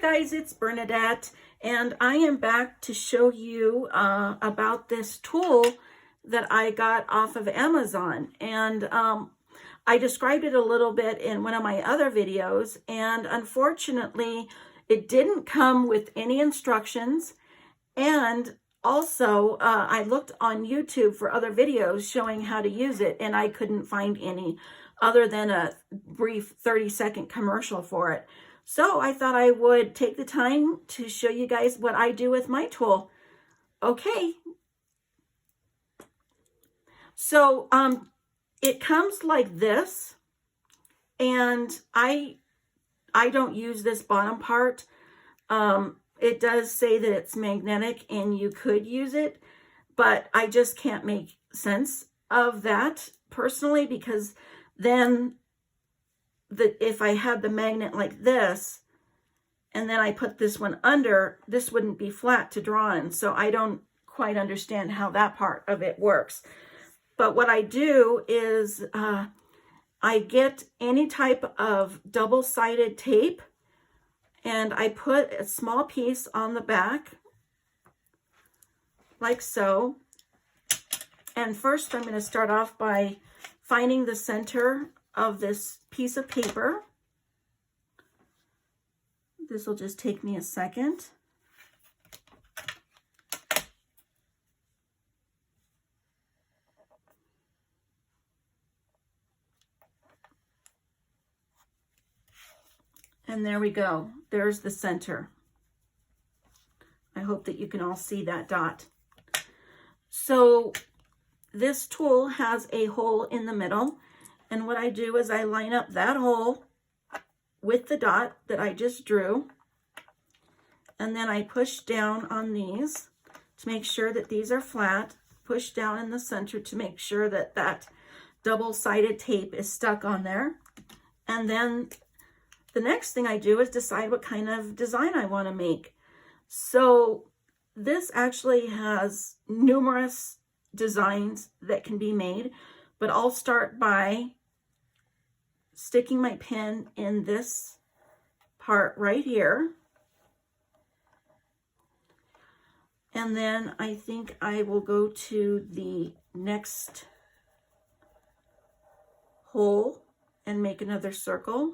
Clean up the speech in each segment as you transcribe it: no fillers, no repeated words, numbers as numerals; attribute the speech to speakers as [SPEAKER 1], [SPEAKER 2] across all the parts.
[SPEAKER 1] guys, it's Bernadette, and I am back to show you about this tool that I got off of Amazon. And I described it a little bit in one of my other videos, and unfortunately it didn't come with any instructions. And also I looked on YouTube for other videos showing how to use it, and I couldn't find any other than a brief 30-second commercial for it. So I thought I would take the time to show you guys what I do with my tool. Okay. So it comes like this, and I don't use this bottom part. It does say that it's magnetic and you could use it, but I just can't make sense of that personally, because then if I had the magnet like this and then I put this one under, this wouldn't be flat to draw in. So I don't quite understand how that part of it works. But what I do is I get any type of double-sided tape, and I put a small piece on the back like so. And first I'm going to start off by finding the center of this piece of paper. This will just take me a second. And there we go. There's the center. I hope that you can all see that dot. So this tool has a hole in the middle. And what I do is I line up that hole with the dot that I just drew. And then I push down on these to make sure that these are flat. Push down in the center to make sure that that double-sided tape is stuck on there. And then the next thing I do is decide what kind of design I want to make. So this actually has numerous designs that can be made, but I'll start by sticking my pen in this part right here. And then I think I will go to the next hole and make another circle.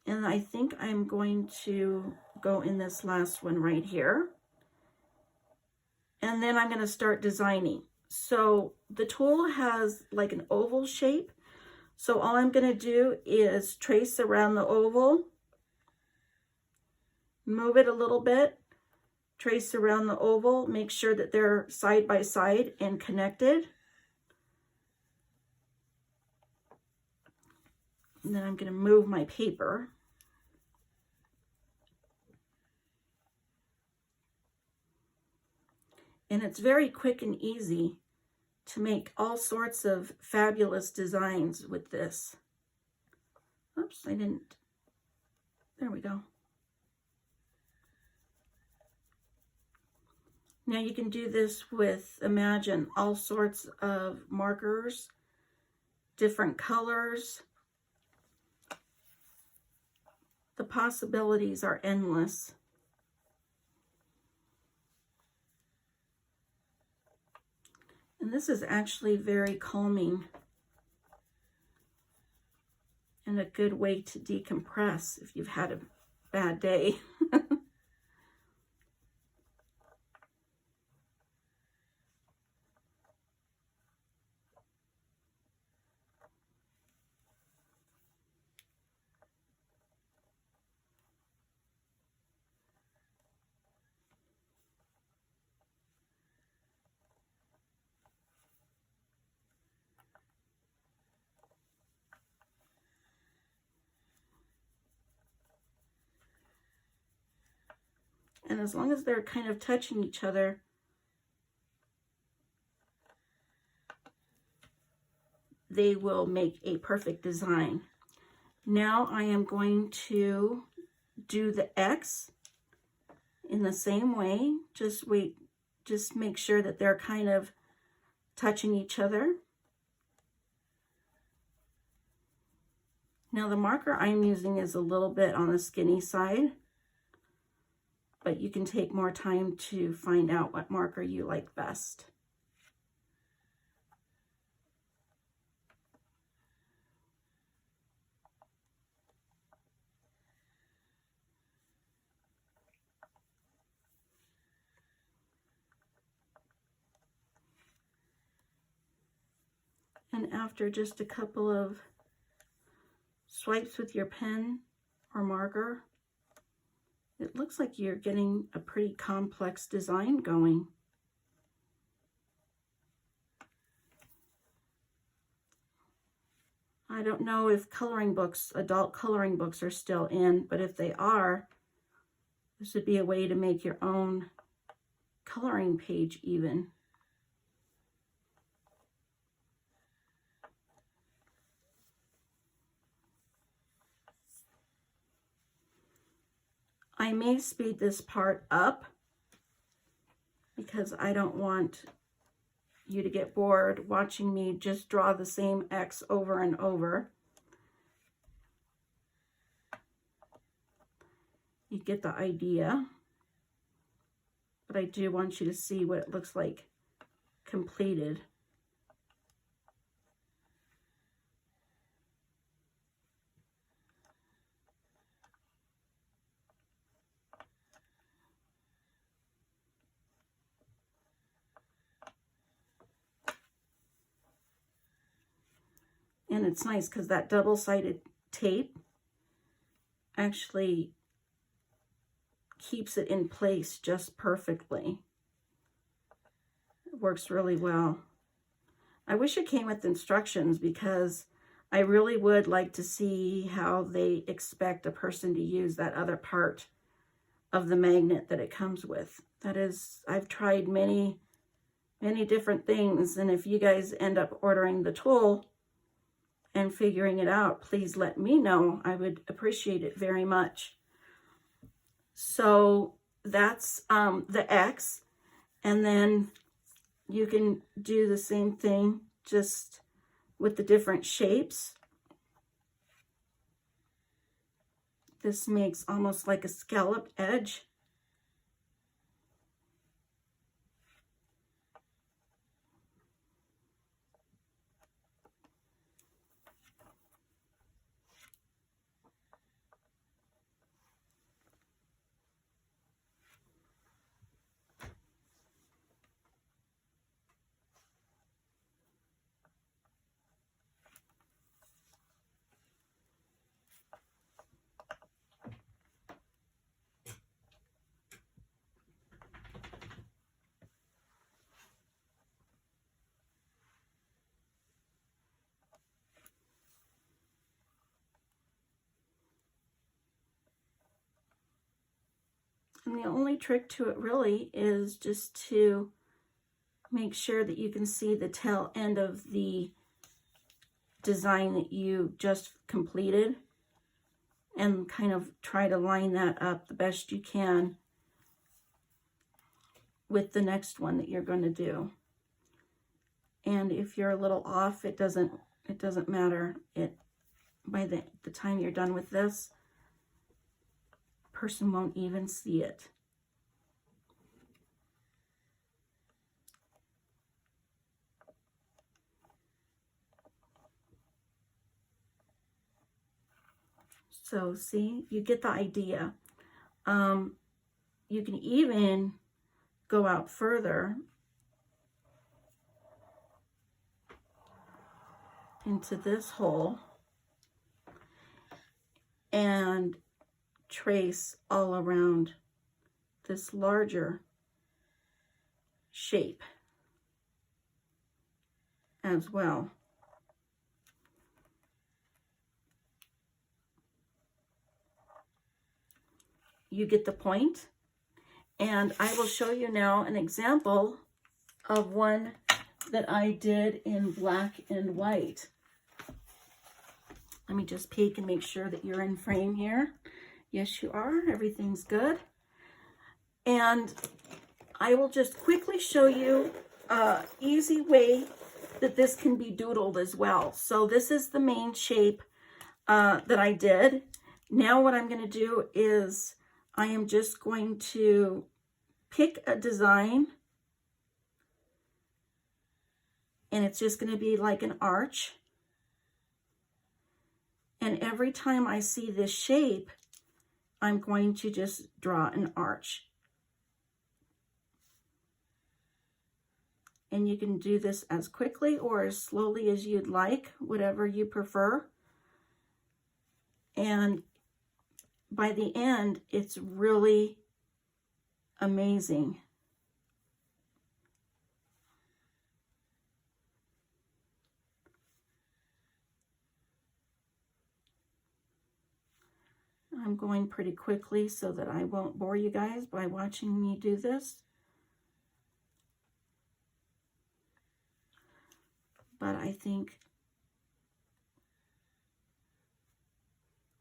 [SPEAKER 1] And I think I'm going to go in this last one right here. And then I'm going to start designing. So the tool has like an oval shape. So all I'm going to do is trace around the oval, move it a little bit, trace around the oval, make sure that they're side by side and connected. And then I'm going to move my paper. And it's very quick and easy to make all sorts of fabulous designs with this. Oops, I didn't. There we go. Now you can do this with, imagine, all sorts of markers, different colors. The possibilities are endless. And this is actually very calming and a good way to decompress if you've had a bad day. And as long as they're kind of touching each other, they will make a perfect design. Now I am going to do the X in the same way. Just make sure that they're kind of touching each other. Now the marker I'm using is a little bit on the skinny side. but you can take more time to find out what marker you like best. And after just a couple of swipes with your pen or marker, it looks like you're getting a pretty complex design going. I don't know if coloring books, adult coloring books, are still in, but if they are, this would be a way to make your own coloring page even. I may speed this part up because I don't want you to get bored watching me just draw the same X over and over. You get the idea, but I do want you to see what it looks like completed. And it's nice because that double-sided tape actually keeps it in place just perfectly. It works really well. I wish it came with instructions because I really would like to see how they expect a person to use that other part of the magnet that it comes with. That is, I've tried many different things, and if you guys end up ordering the tool and figuring it out, please let me know. I would appreciate it very much. So that's the X, and then you can do the same thing just with the different shapes. This makes almost like a scalloped edge. And the only trick to it really is just to make sure that you can see the tail end of the design that you just completed and kind of try to line that up the best you can with the next one that you're going to do. And if you're a little off, it doesn't matter. By the time you're done with this, person won't even see it. So see, you get the idea. You can even go out further into this hole and trace all around this larger shape as well. You get the point, and I will show you now an example of one that I did in black and white. Let me just peek and make sure that you're in frame here. Yes, you are. Everything's good. And I will just quickly show you an easy way that this can be doodled as well. So this is the main shape that I did. Now what I'm going to do is I am just going to pick a design, and it's just going to be like an arch. And every time I see this shape, I'm going to just draw an arch. And you can do this as quickly or as slowly as you'd like, whatever you prefer. And by the end, it's really amazing. I'm going pretty quickly so that I won't bore you guys by watching me do this. But I think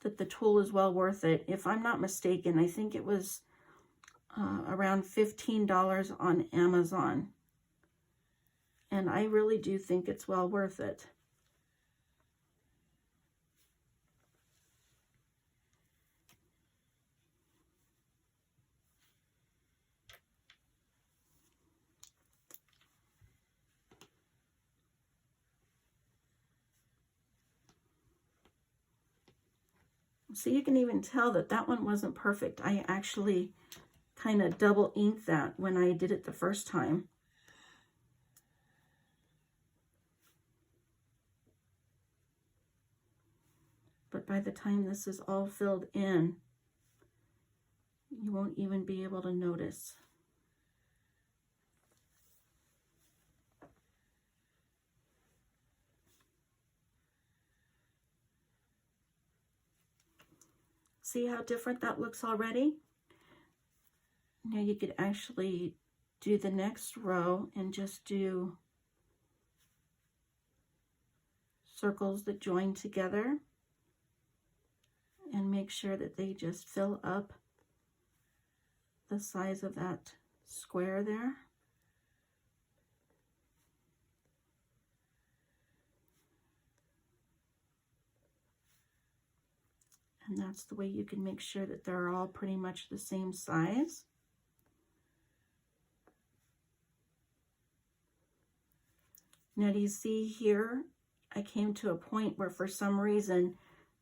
[SPEAKER 1] that the tool is well worth it. If I'm not mistaken, I think it was around $15 on Amazon. And I really do think it's well worth it. So you can even tell that that one wasn't perfect. I actually kind of double inked that when I did it the first time. But by the time this is all filled in, you won't even be able to notice. See how different that looks already? Now you could actually do the next row and just do circles that join together and make sure that they just fill up the size of that square there. And that's the way you can make sure that they're all pretty much the same size. Now do you see here, I came to a point where for some reason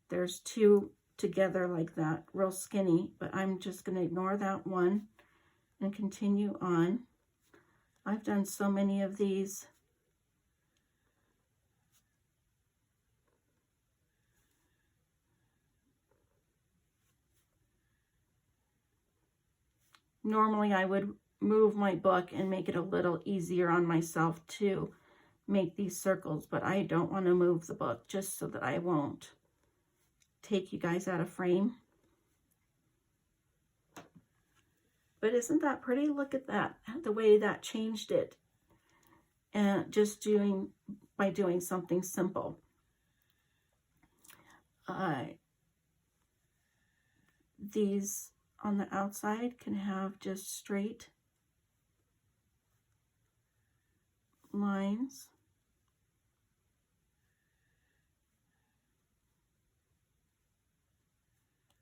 [SPEAKER 1] there's two together like that, real skinny, but I'm just going to ignore that one and continue on. I've done so many of these. Normally I would move my book and make it a little easier on myself to make these circles, but I don't want to move the book just so that I won't take you guys out of frame. But isn't that pretty? Look at that, the way that changed it. And just by doing something simple. These on the outside can have just straight lines.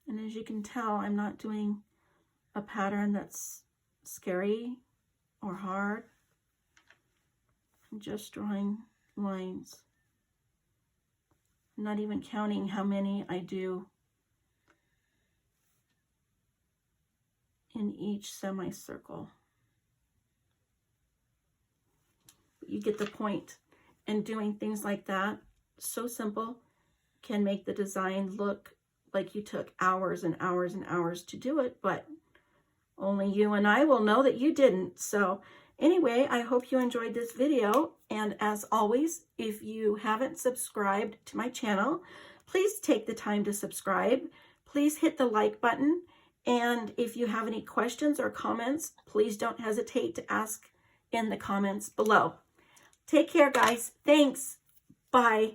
[SPEAKER 1] And as you can tell, I'm not doing a pattern that's scary or hard. I'm just drawing lines. I'm not even counting how many I do in each semicircle. But you get the point. And doing things like that, so simple, can make the design look like you took hours and hours and hours to do it, but only you and I will know that you didn't. So anyway, I hope you enjoyed this video. And as always, if you haven't subscribed to my channel, please take the time to subscribe. Please hit the like button. And if you have any questions or comments, please don't hesitate to ask in the comments below. Take care, guys. Thanks. Bye.